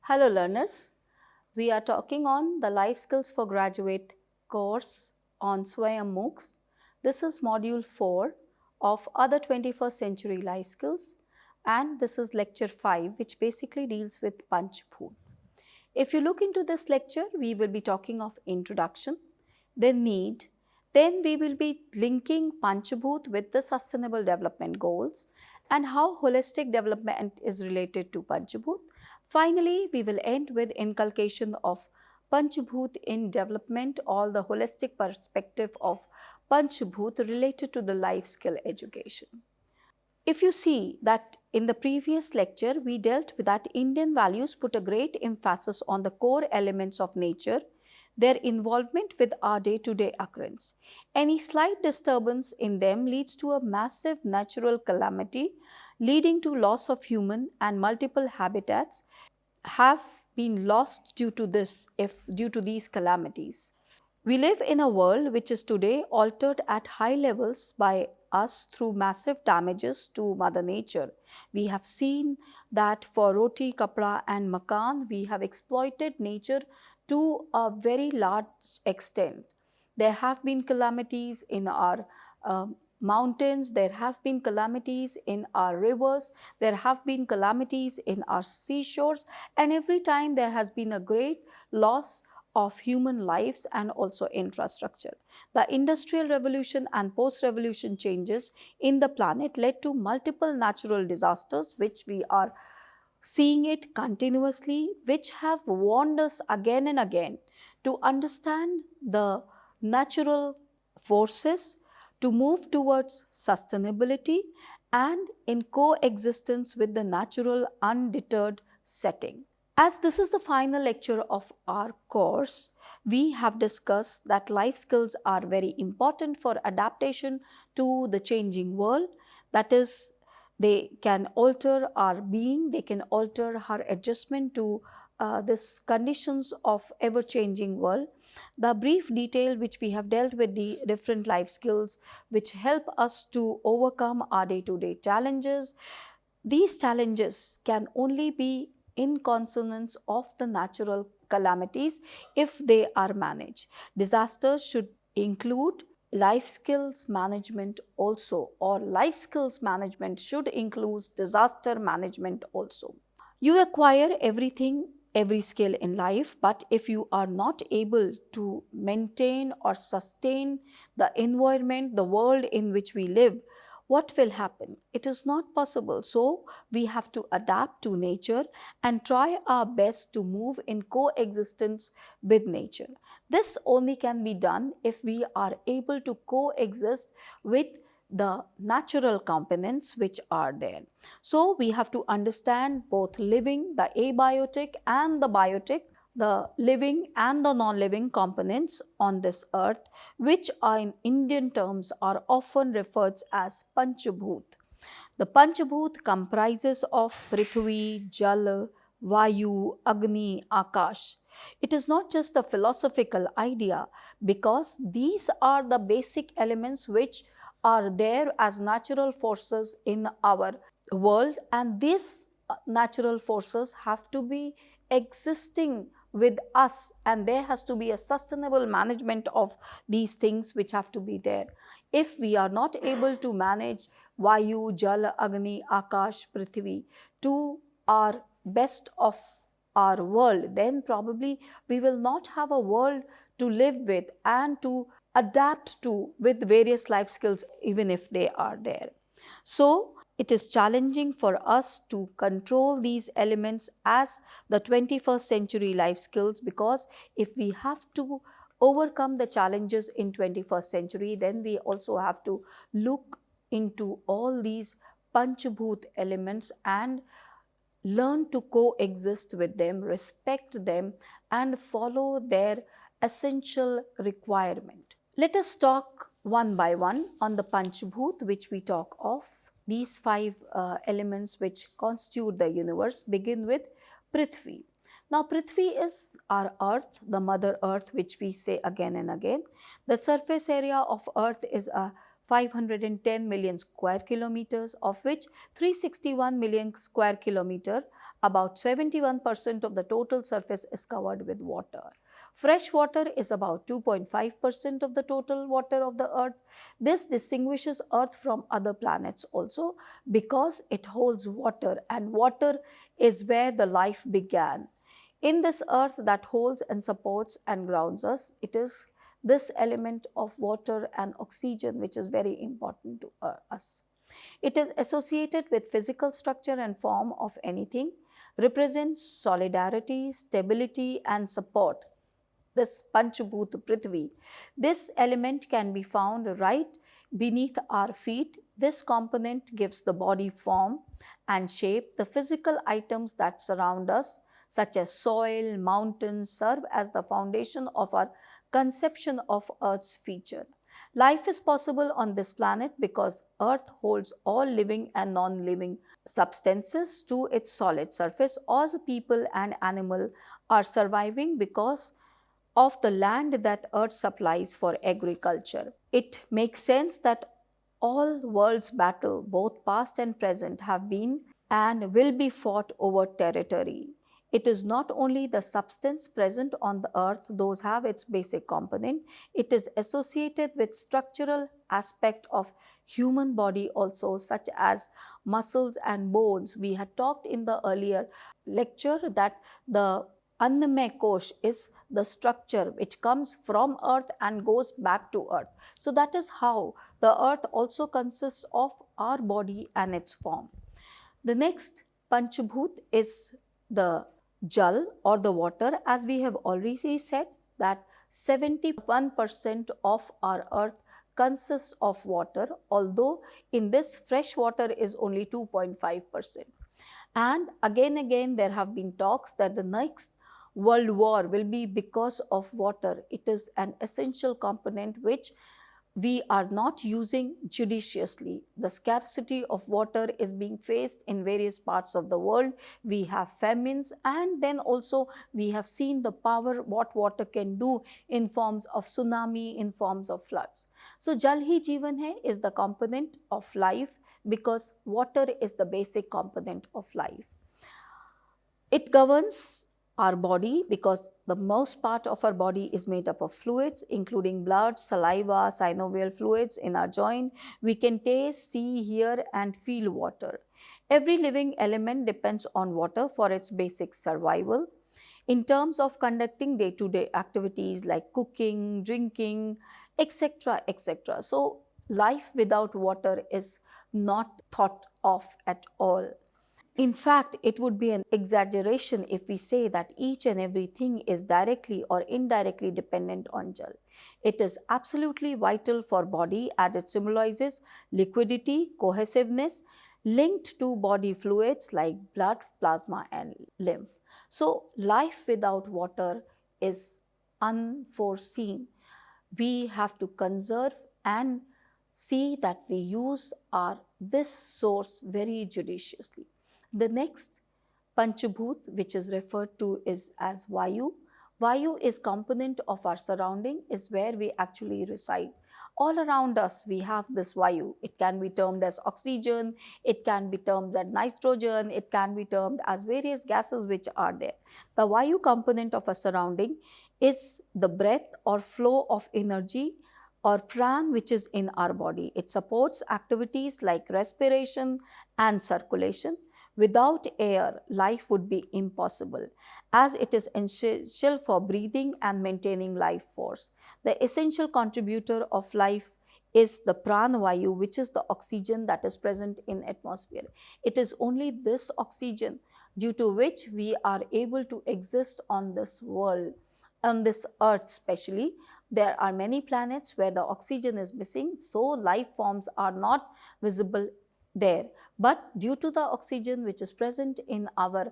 Hello learners, we are talking on the Life Skills for Graduate course on Swayam MOOCs. This is module 4 of other 21st century life skills and this is lecture 5 which basically deals with Panchbhoot. If you look into this lecture, we will be talking of introduction, then need, then we will be linking Panchbhoot with the sustainable development goals and how holistic development is related to Panchbhoot. Finally, we will end with inculcation of Panchbhoot in development, all the holistic perspective of Panchbhoot related to the life skill education. If you see that in the previous lecture, we dealt with that Indian values put a great emphasis on the core elements of nature, their involvement with our day-to-day occurrence. Any slight disturbance in them leads to a massive natural calamity, leading to loss of human and multiple habitats have been lost due to these calamities. We live in a world which is today altered at high levels by us through massive damages to Mother Nature. We have seen that for roti, kapra and makan, we have exploited nature to a very large extent. There have been calamities in our mountains, there have been calamities in our rivers, there have been calamities in our seashores, and every time there has been a great loss of human lives and also infrastructure. The Industrial Revolution and post-revolution changes in the planet led to multiple natural disasters, which we are seeing it continuously, which have warned us again and again to understand the natural forces, to move towards sustainability and in coexistence with the natural undeterred setting. As this is the final lecture of our course, we have discussed that life skills are very important for adaptation to the changing world. That is, they can alter our being, they can alter our adjustment to these conditions of ever-changing world. The brief detail which we have dealt with the different life skills which help us to overcome our day-to-day challenges. These challenges can only be in consonance of the natural calamities if they are managed. Disasters should include life skills management also, or life skills management should include disaster management also. You acquire every skill in life, but if you are not able to maintain or sustain the environment, the world in which we live, what will happen? It is not possible. So we have to adapt to nature and try our best to move in coexistence with nature. This only can be done if we are able to coexist with the natural components which are there. So we have to understand both living, the abiotic and the biotic, the living and the non-living components on this earth, which are in Indian terms are often referred as Panchbhoot. The Panchbhoot comprises of Prithvi, Jal, Vayu, Agni, Akash. It is not just a philosophical idea because these are the basic elements which are there as natural forces in our world, and these natural forces have to be existing with us, and there has to be a sustainable management of these things which have to be there. If we are not able to manage Vayu, Jal, Agni, Akash, Prithvi to our best of our world, then probably we will not have a world to live with and to adapt to with various life skills even if they are there. So it is challenging for us to control these elements as the 21st century life skills, because if we have to overcome the challenges in 21st century, then we also have to look into all these Panchbhoot elements and learn to coexist with them, respect them and follow their essential requirement. Let us talk one by one on the Panchbhoot which we talk of. These five elements which constitute the universe begin with Prithvi. Now Prithvi is our earth, the mother earth which we say again and again. The surface area of earth is 510 million square kilometers, of which 361 million square kilometer about 71% of the total surface is covered with water. Fresh water is about 2.5% of the total water of the earth. This distinguishes earth from other planets also because it holds water, and water is where the life began. In this earth that holds and supports and grounds us, it is this element of water and oxygen which is very important to us. It is associated with physical structure and form of anything, represents solidarity, stability, and support. This Panchbhoot Prithvi. This element can be found right beneath our feet. This component gives the body form and shape. The physical items that surround us, such as soil, mountains, serve as the foundation of our conception of Earth's feature. Life is possible on this planet because Earth holds all living and non-living substances to its solid surface. All people and animal are surviving because of the land that Earth supplies for agriculture. It makes sense that all world's battle, both past and present, have been and will be fought over territory. It is not only the substance present on the earth, those have its basic component. It is associated with structural aspect of human body also, such as muscles and bones. We had talked in the earlier lecture that the Annamay Kosh is the structure which comes from earth and goes back to earth. So that is how the earth also consists of our body and its form. The next Panchbhoot is the Jal or the water. As we have already said that 71% of our earth consists of water, although in this fresh water is only 2.5%. And again there have been talks that the next world war will be because of water. It is an essential component which we are not using judiciously. The scarcity of water is being faced in various parts of the world. We have famines, and then also we have seen the power what water can do in forms of tsunami, in forms of floods. So Jal Hi Jeevan Hai is the component of life because water is the basic component of life. It governs our body because the most part of our body is made up of fluids, including blood, saliva, synovial fluids in our joint. We can taste, see, hear, and feel water. Every living element depends on water for its basic survival. In terms of conducting day-to-day activities like cooking, drinking, etc., etc. So, life without water is not thought of at all. In fact, it would be an exaggeration if we say that each and everything is directly or indirectly dependent on Jal. It is absolutely vital for body as it symbolizes liquidity, cohesiveness, linked to body fluids like blood, plasma, and lymph. So, life without water is unforeseen. We have to conserve and see that we use this source very judiciously. The next Panchbhoot, which is referred to is as Vayu. Vayu is component of our surrounding, is where we actually reside. All around us, we have this Vayu. It can be termed as oxygen, it can be termed as nitrogen, it can be termed as various gases which are there. The Vayu component of a surrounding is the breath or flow of energy or pran which is in our body. It supports activities like respiration and circulation. Without air, life would be impossible, as it is essential for breathing and maintaining life force. The essential contributor of life is the pranavayu, which is the oxygen that is present in atmosphere. It is only this oxygen due to which we are able to exist on this world, on this earth especially. There are many planets where the oxygen is missing, so life forms are not visible there. But due to the oxygen which is present in our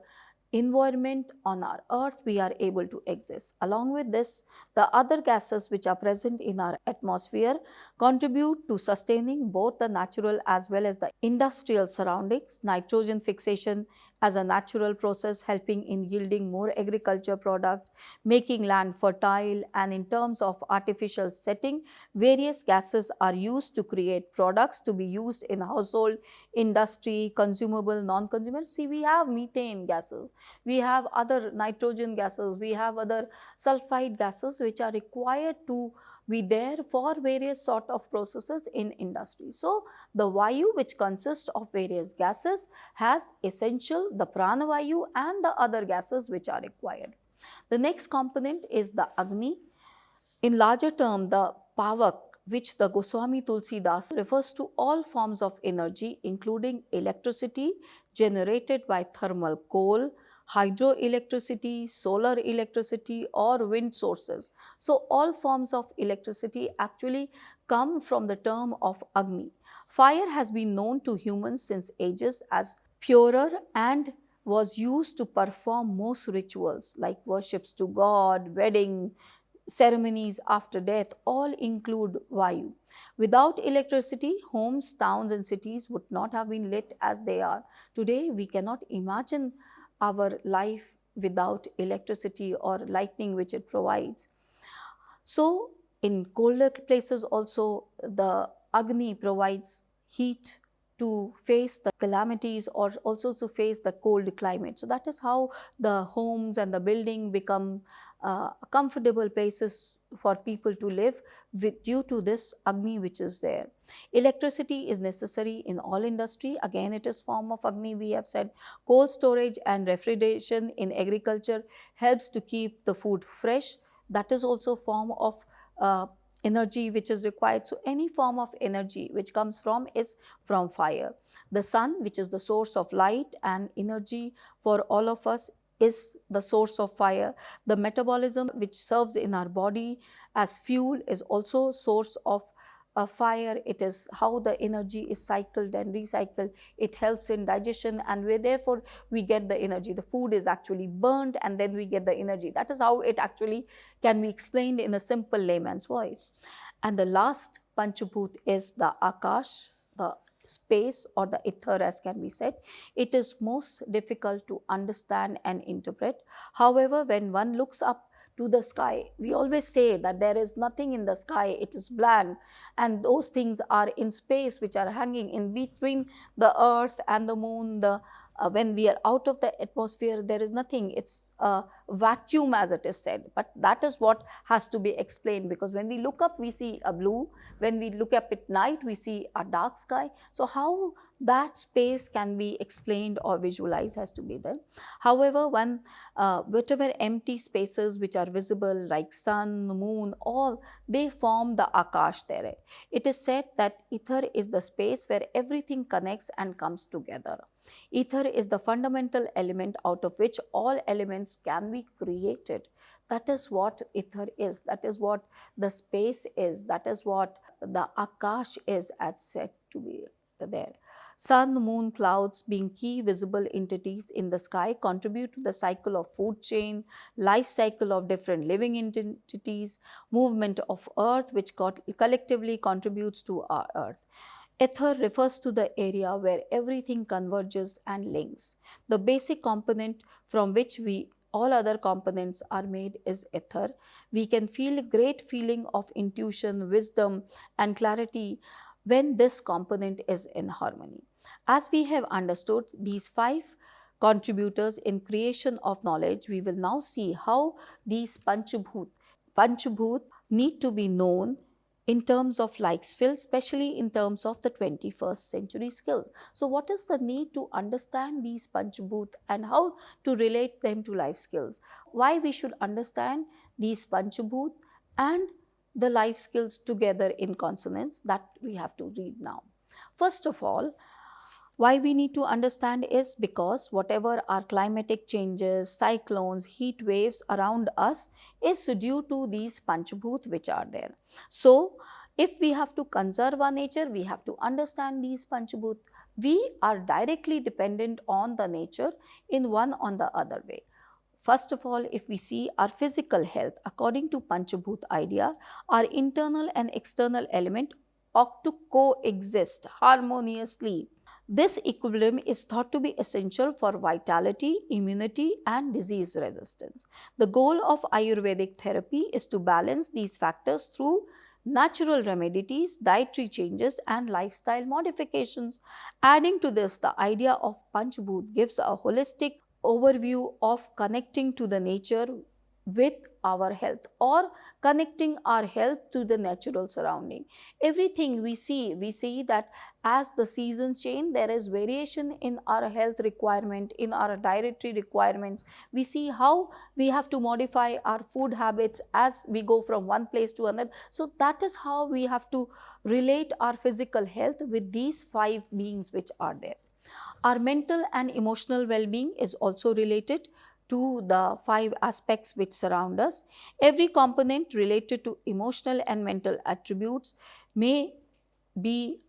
environment on our earth, we are able to exist. Along with this, the other gases which are present in our atmosphere contribute to sustaining both the natural as well as the industrial surroundings. Nitrogen fixation as a natural process, helping in yielding more agriculture products, making land fertile. And in terms of artificial setting, various gases are used to create products to be used in household, industry, consumable, non-consumable. See, we have methane gases, we have other nitrogen gases, we have other sulfide gases which are required to be there for various sort of processes in industry. So the vayu, which consists of various gases, has essential the prana vayu and the other gases which are required. The next component is the agni. In larger term, the pavak, which the Goswami Tulsidas refers to all forms of energy, including electricity generated by thermal coal, hydroelectricity, solar electricity, or wind sources. So, all forms of electricity actually come from the term of Agni. Fire has been known to humans since ages as purer and was used to perform most rituals like worships to God, wedding, ceremonies after death all include Vayu. Without electricity, homes, towns, and cities would not have been lit as they are. Today, we cannot imagine our life without electricity or lightning which it provides. So, in colder places also, the Agni provides heat to face the calamities or also to face the cold climate. So, that is how the homes and the building become comfortable places for people to live due to this Agni which is there. Electricity is necessary in all industry. Again, it is form of Agni, we have said. Cold storage and refrigeration in agriculture helps to keep the food fresh. That is also form of energy which is required. So any form of energy which comes from is from fire. The sun, which is the source of light and energy for all of us, is the source of fire. The metabolism which serves in our body as fuel is also source of fire. It is how the energy is cycled and recycled. It helps in digestion, and therefore we get the energy. The food is actually burnt and then we get the energy. That is how it actually can be explained in a simple layman's voice. And the last Panchbhoot is the Akash, the space or the ether as can be said. It is most difficult to understand and interpret. However, when one looks up to the sky, we always say that there is nothing in the sky, it is blank, and those things are in space which are hanging in between the earth and the moon. When we are out of the atmosphere, there is nothing, it's a vacuum as it is said. But that is what has to be explained, because when we look up we see a blue, when we look up at night we see a dark sky. So how that space can be explained or visualized has to be done. However, whatever empty spaces which are visible like sun, moon, all they form the akash there. It is said that ether is the space where everything connects and comes together. Ether is the fundamental element out of which all elements can be created. That is what ether is. That is what the space is. That is what the akash is as said to be there. Sun, moon, clouds being key visible entities in the sky contribute to the cycle of food chain, life cycle of different living entities, movement of earth which collectively contributes to our earth. Ether refers to the area where everything converges and links. The basic component from which all other components are made is ether. We can feel a great feeling of intuition, wisdom, and clarity when this component is in harmony. As we have understood these 5 contributors in creation of knowledge, we will now see how these Panchbhoot need to be known in terms of life skills, especially in terms of the 21st century skills. So what is the need to understand these Panchbhoot and how to relate them to life skills? Why we should understand these Panchbhoot and the life skills together in consonance, that we have to read now. First of all, why we need to understand is because whatever our climatic changes, cyclones, heat waves around us is due to these Panchbhoot which are there. So, if we have to conserve our nature, we have to understand these Panchbhoot. We are directly dependent on the nature in one on the other way. First of all, if we see our physical health, according to Panchbhoot idea, our internal and external element ought to coexist harmoniously. This equilibrium is thought to be essential for vitality, immunity, and disease resistance. The goal of Ayurvedic therapy is to balance these factors through natural remedies, dietary changes, and lifestyle modifications. Adding to this, the idea of Panchbhoot gives a holistic overview of connecting to the nature with our health, or connecting our health to the natural surrounding. Everything we see that as the seasons change, there is variation in our health requirement, in our dietary requirements. We see how we have to modify our food habits as we go from one place to another. So that is how we have to relate our physical health with these five beings which are there. Our mental and emotional well-being is also related to the five aspects which surround us. Every component related to emotional and mental attributes may be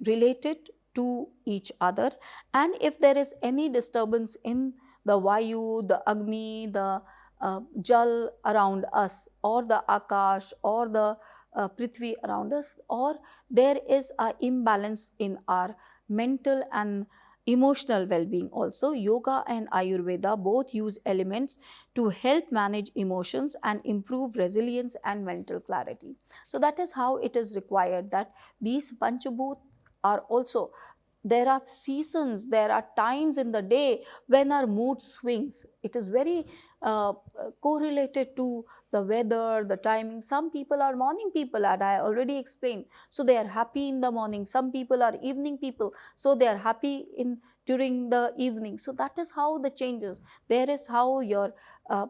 related to each other, and if there is any disturbance in the Vayu, the Agni, the Jal around us, or the Akash, or the Prithvi around us, or there is a imbalance in our mental and emotional well-being also, yoga and Ayurveda both use elements to help manage emotions and improve resilience and mental clarity. So that is how it is required that these Panchabhut are also, there are seasons, there are times in the day when our mood swings. It is very correlated to the weather, the timing. Some people are morning people, and I already explained, so they are happy in the morning. Some people are evening people, so they are happy in during the evening. So that is how the changes. There is how your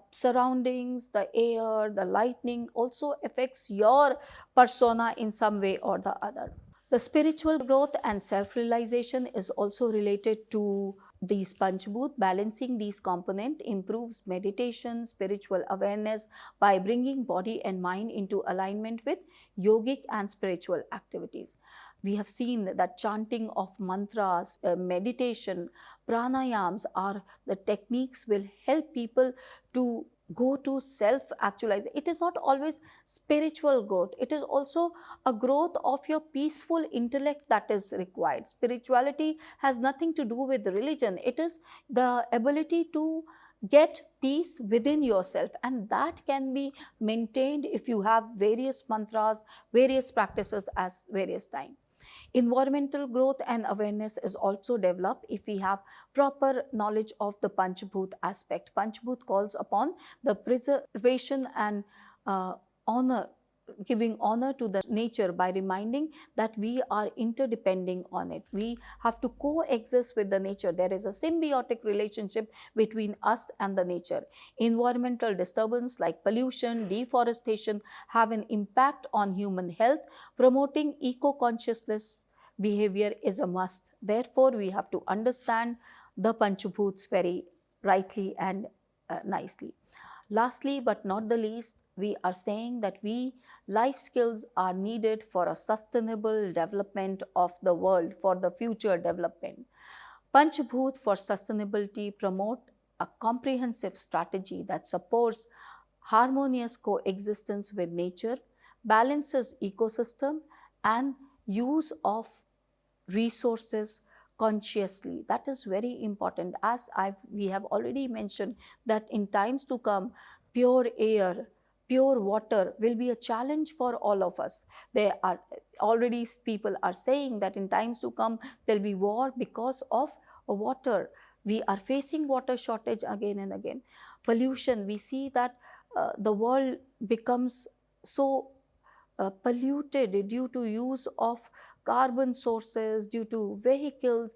surroundings, the air, the lightning also affects your persona in some way or the other. The spiritual growth and self-realization is also related to these Panchbhoot. Balancing these components improves meditation, spiritual awareness by bringing body and mind into alignment with yogic and spiritual activities. We have seen that chanting of mantras, meditation, pranayams are the techniques will help people to go to self-actualize. It is not always spiritual growth, it is also a growth of your peaceful intellect that is required. Spirituality has nothing to do with religion, it is the ability to get peace within yourself, and that can be maintained if you have various mantras, various practices as various time. Environmental growth and awareness is also developed if we have proper knowledge of the Panchbhoot aspect. Panchbhoot calls upon the preservation and honor, giving honor to the nature by reminding that we are interdepending on it. We have to coexist with the nature. There is a symbiotic relationship between us and the nature. Environmental disturbance like pollution, deforestation have an impact on human health. Promoting eco-consciousness behavior is a must. Therefore, we have to understand the Panchbhoots very rightly and nicely. Lastly, but not the least, we are saying that life skills are needed for a sustainable development of the world, for the future development. Panchbhoot for sustainability promote a comprehensive strategy that supports harmonious coexistence with nature, balances ecosystem, and use of resources consciously. That is very important. As we have already mentioned that in times to come, pure air, pure water will be a challenge for all of us. There are already people are saying that in times to come there will be war because of water. We are facing water shortage again and again. Pollution, we see that the world becomes so polluted due to use of carbon sources, due to vehicles.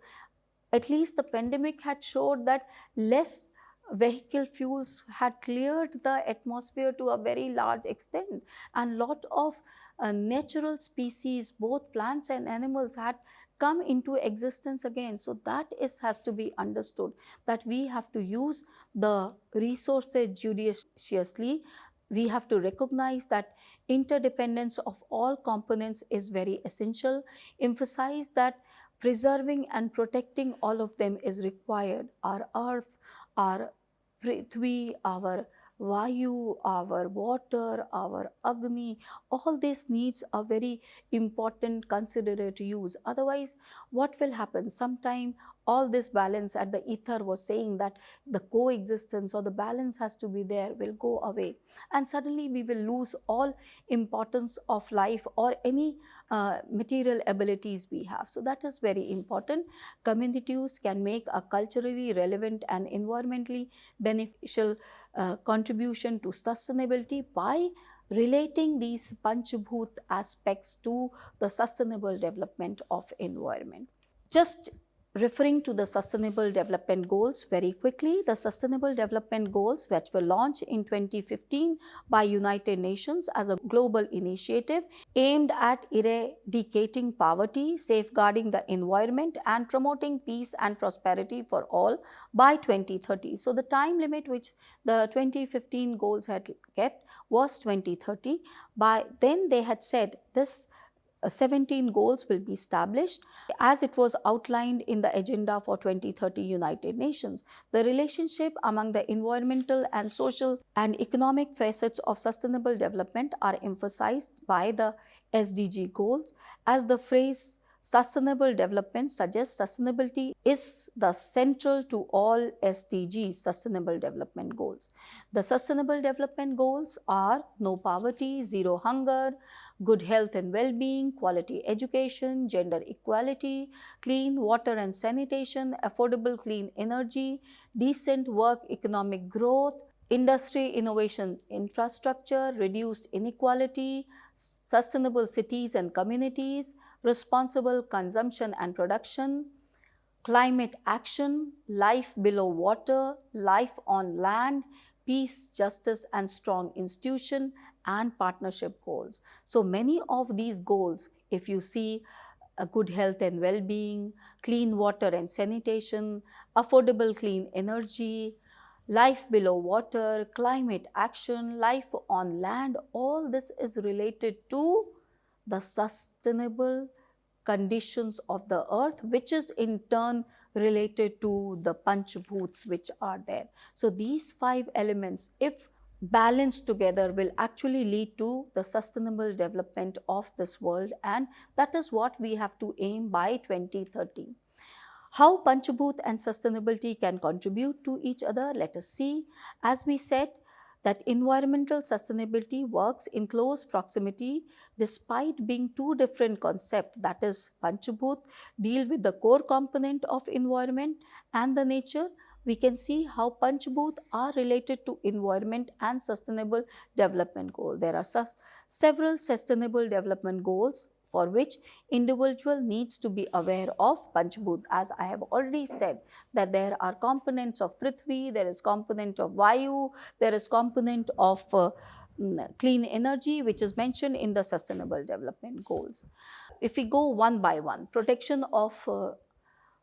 At least the pandemic had showed that less vehicle fuels had cleared the atmosphere to a very large extent, and lot of natural species, both plants and animals, had come into existence again. So that has to be understood, that we have to use the resources judiciously. We have to recognize that interdependence of all components is very essential. Emphasize that preserving and protecting all of them is required. Our earth, our Prithvi, our Vayu, our water, our Agni, all this needs a very important considerate use. Otherwise, what will happen? Sometime all this balance at the ether was saying that the coexistence or the balance has to be there will go away, and suddenly we will lose all importance of life or any material abilities we have. So that is very important. Communities can make a culturally relevant and environmentally beneficial contribution to sustainability by relating these Panchbhoot aspects to the sustainable development of environment. Just referring to the Sustainable Development Goals very quickly, the Sustainable Development Goals, which were launched in 2015 by United Nations as a global initiative aimed at eradicating poverty, safeguarding the environment, and promoting peace and prosperity for all by 2030. So the time limit which the 2015 goals had kept was 2030. By then they had said this 17 goals will be established as it was outlined in the agenda for 2030 United Nations. The relationship among the environmental and social and economic facets of sustainable development are emphasized by the SDG goals. As the phrase sustainable development suggests, sustainability is the central to all SDGs, sustainable development goals. The sustainable development goals are no poverty, zero hunger, good health and well-being, quality education, gender equality, clean water and sanitation, affordable clean energy, decent work, economic growth, industry, innovation, infrastructure, reduced inequality, sustainable cities and communities, responsible consumption and production, climate action, life below water, life on land, peace, justice, and strong institution, and partnership goals. So many of these goals, if you see a good health and well-being, clean water and sanitation, affordable clean energy, life below water, climate action, life on land, all this is related to the sustainable conditions of the earth, which is in turn related to the Panchbhoots which are there. So these 5 elements, if balanced together, will actually lead to the sustainable development of this world, and that is what we have to aim by 2030. How Panchbhoot and sustainability can contribute to each other, let us see. As we said, that environmental sustainability works in close proximity despite being two different concepts. That is, Panchbhoot deal with the core component of environment and the nature. We can see how Panchbhoot are related to environment and sustainable development goal. There are several sustainable development goals for which individual needs to be aware of Panchbhoot. As I have already said, that there are components of Prithvi, there is component of Vayu, there is component of clean energy, which is mentioned in the sustainable development goals. If we go one by one, protection of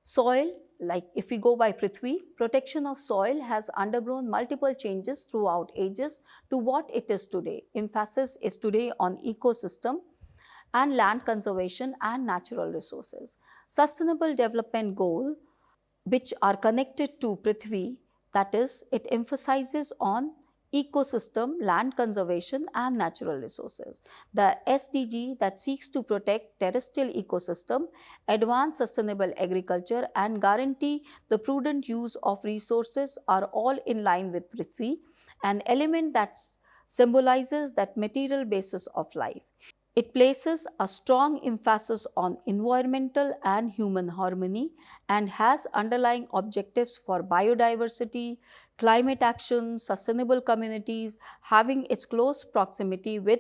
soil, like if we go by Prithvi, protection of soil has undergone multiple changes throughout ages to what it is today. Emphasis is today on ecosystem and land conservation and natural resources. Sustainable development goal, which are connected to Prithvi, that is, it emphasizes on ecosystem, land conservation and natural resources. The SDG that seeks to protect terrestrial ecosystem, advance sustainable agriculture and guarantee the prudent use of resources are all in line with Prithvi, an element that symbolizes that material basis of life. It places a strong emphasis on environmental and human harmony and has underlying objectives for biodiversity, climate action, sustainable communities, having its close proximity with,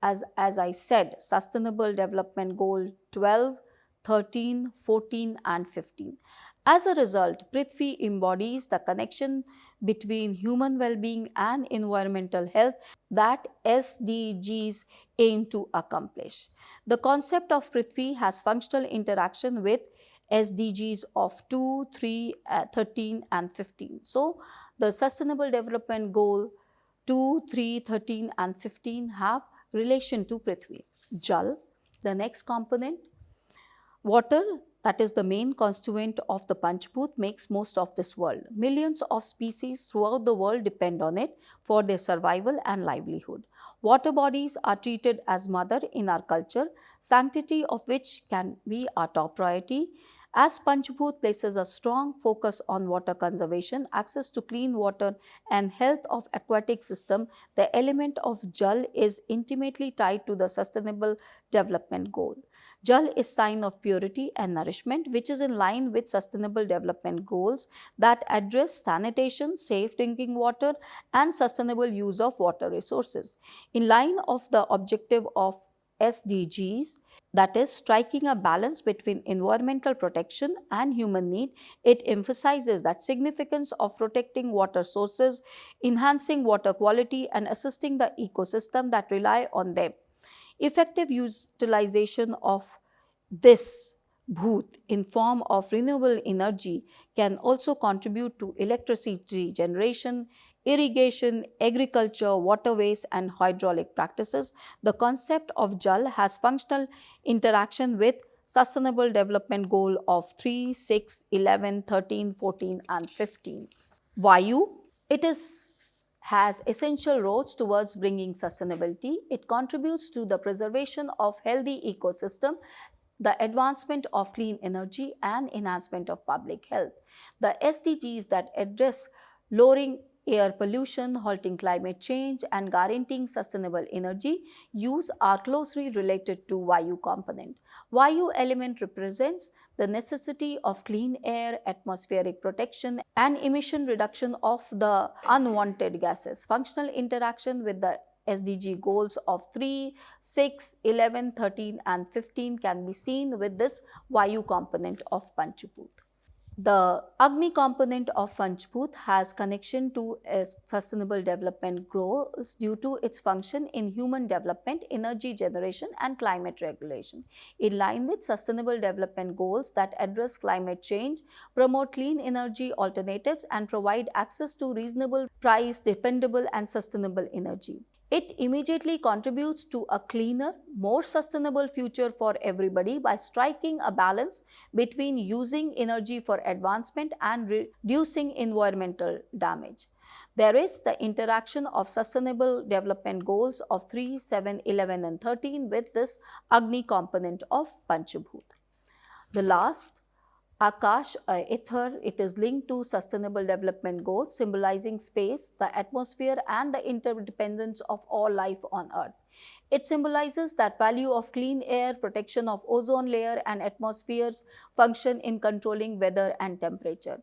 as I said, Sustainable Development Goal 12, 13, 14 and 15. As a result, Prithvi embodies the connection between human well-being and environmental health that SDGs aim to accomplish. The concept of Prithvi has functional interaction with SDGs of 2, 3, 13 and 15. So, the Sustainable Development Goal 2, 3, 13 and 15 have relation to Prithvi. Jal, the next component, water, that is the main constituent of the Panchbhoot, makes most of this world. Millions of species throughout the world depend on it for their survival and livelihood. Water bodies are treated as mother in our culture, sanctity of which can be our top priority. As Panchbhoot places a strong focus on water conservation, access to clean water and health of aquatic system, the element of Jal is intimately tied to the sustainable development goal. Jal is sign of purity and nourishment, which is in line with sustainable development goals that address sanitation, safe drinking water and sustainable use of water resources. In line of the objective of SDGs, that is striking a balance between environmental protection and human need, it emphasizes that significance of protecting water sources, enhancing water quality and assisting the ecosystem that rely on them. Effective utilization of this bhoot in form of renewable energy can also contribute to electricity generation, irrigation, agriculture, waterways and hydraulic practices. The concept of Jal has functional interaction with Sustainable Development Goal of 3, 6, 11, 13, 14 and 15. Vayu, it has essential roles towards bringing sustainability. It contributes to the preservation of healthy ecosystem, the advancement of clean energy and enhancement of public health. The SDGs that address lowering air pollution, halting climate change and guaranteeing sustainable energy use are closely related to Vayu component. Vayu element represents the necessity of clean air, atmospheric protection and emission reduction of the unwanted gases. Functional interaction with the SDG goals of 3, 6, 11, 13 and 15 can be seen with this Vayu component of Panchbhoot. The Agni component of Panchbhoot has connection to sustainable development goals due to its function in human development, energy generation and climate regulation. In line with sustainable development goals that address climate change, promote clean energy alternatives and provide access to reasonable price, dependable and sustainable energy. It immediately contributes to a cleaner, more sustainable future for everybody by striking a balance between using energy for advancement and reducing environmental damage. There is the interaction of sustainable development goals of 3, 7, 11 and 13 with this Agni component of Panchbhoot. The last, Akash, ether, it is linked to sustainable development goals symbolizing space, the atmosphere and the interdependence of all life on earth. It symbolizes that value of clean air, protection of ozone layer and atmosphere's function in controlling weather and temperature.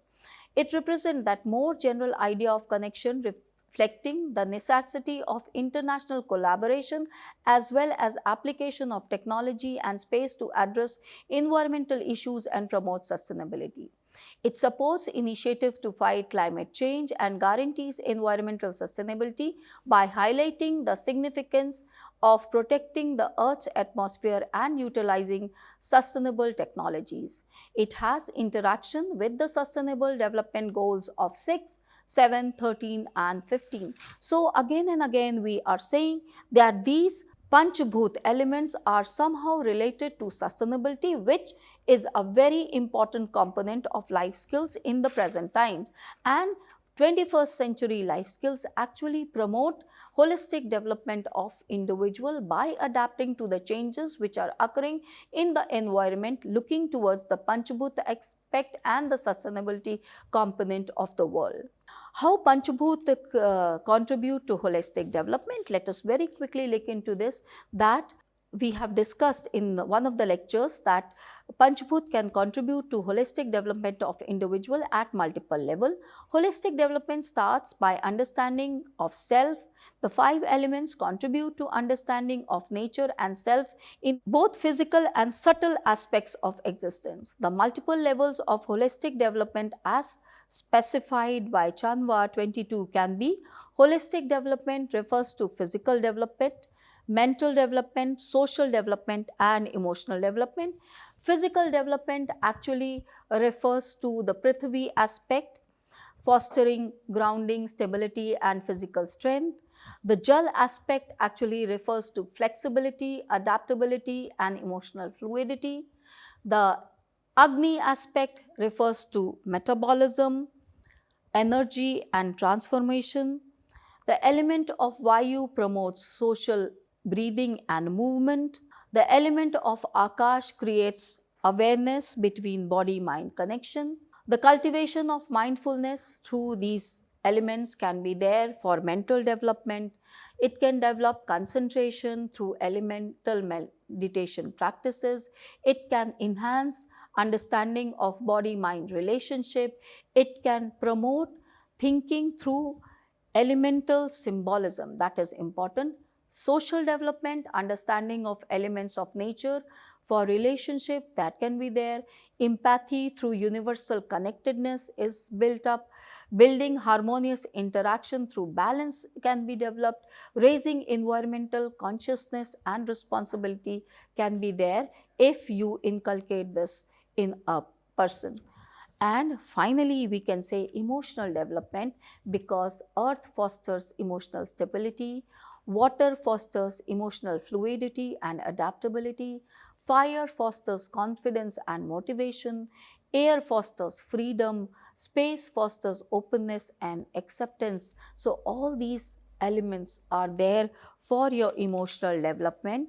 It represents that more general idea of connection reflecting the necessity of international collaboration as well as application of technology and space to address environmental issues and promote sustainability. It supports initiatives to fight climate change and guarantees environmental sustainability by highlighting the significance of protecting the Earth's atmosphere and utilizing sustainable technologies. It has interaction with the Sustainable Development Goals of 6, 7, 13 and 15. So again and again we are saying that these Panchbhoot elements are somehow related to sustainability, which is a very important component of life skills in the present times. And 21st century life skills actually promote holistic development of individual by adapting to the changes which are occurring in the environment, looking towards the Panchbhoot aspect and the sustainability component of the world. How Panchbhoot contribute to holistic development? Let us very quickly look into this, that we have discussed in one of the lectures that Panchbhoot can contribute to holistic development of individual at multiple levels. Holistic development starts by understanding of self. The 5 elements contribute to understanding of nature and self in both physical and subtle aspects of existence. The multiple levels of holistic development as specified by Chanwa 22 can be: holistic development refers to physical development, mental development, social development and emotional development. Physical development actually refers to the Prithvi aspect, fostering grounding, stability and physical strength. The Jal aspect actually refers to flexibility, adaptability and emotional fluidity. The Agni aspect refers to metabolism, energy and transformation. The element of Vayu promotes social breathing and movement. The element of Akash creates awareness between body mind connection. The cultivation of mindfulness through these elements can be there for mental development. It can develop concentration through elemental meditation practices. It can enhance understanding of body mind relationship. It can promote thinking through elemental symbolism, that is important. Social development, understanding of elements of nature for relationship, that can be there. Empathy through universal connectedness is built up. Building harmonious interaction through balance can be developed. Raising environmental consciousness and responsibility can be there if you inculcate this in a person. And finally, we can say emotional development, because earth fosters emotional stability, water fosters emotional fluidity and adaptability, fire fosters confidence and motivation, air fosters freedom, space fosters openness and acceptance. So all these elements are there for your emotional development.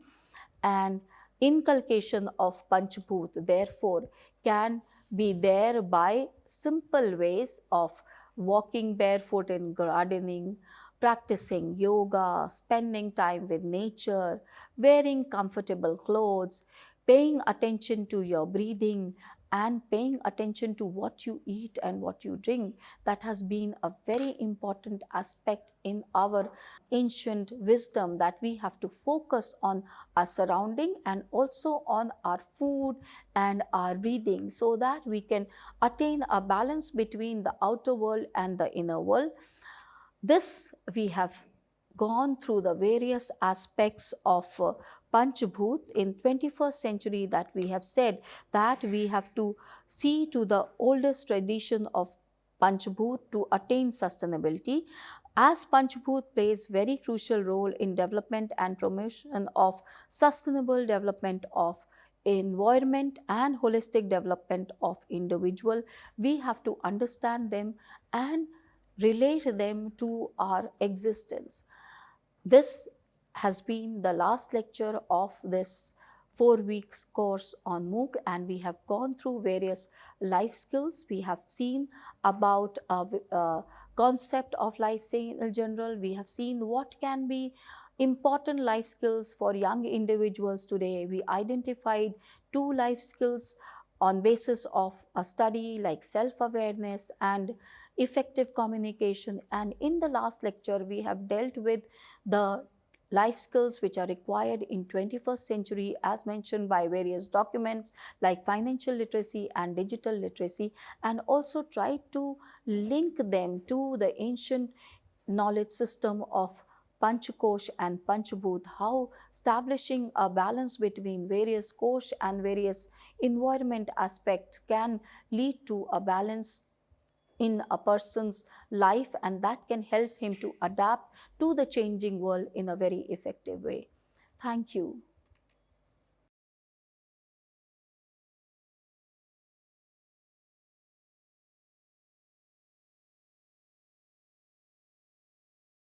And inculcation of Panchbhoot therefore can be there by simple ways of walking barefoot in gardening, practicing yoga, spending time with nature, wearing comfortable clothes, paying attention to your breathing, and paying attention to what you eat and what you drink. That has been a very important aspect in our ancient wisdom, that we have to focus on our surrounding and also on our food and our breathing, so that we can attain a balance between the outer world and the inner world. This we have gone through the various aspects of Panchbhoot in 21st century, that we have said that we have to see to the oldest tradition of Panchbhoot to attain sustainability, as Panchbhoot plays very crucial role in development and promotion of sustainable development of environment and holistic development of individual. We have to understand them and relate them to our existence. This has been the last lecture of this 4 weeks course on MOOC, and we have gone through various life skills. We have seen about a concept of life in general. We have seen what can be important life skills for young individuals today. We identified 2 life skills on basis of a study, like self-awareness and effective communication. And in the last lecture, we have dealt with the life skills which are required in 21st century, as mentioned by various documents like financial literacy and digital literacy, and also try to link them to the ancient knowledge system of Panchkosh and Panchbhoot, how establishing a balance between various kosh and various environment aspects can lead to a balance in a person's life, and that can help him to adapt to the changing world in a very effective way. Thank you.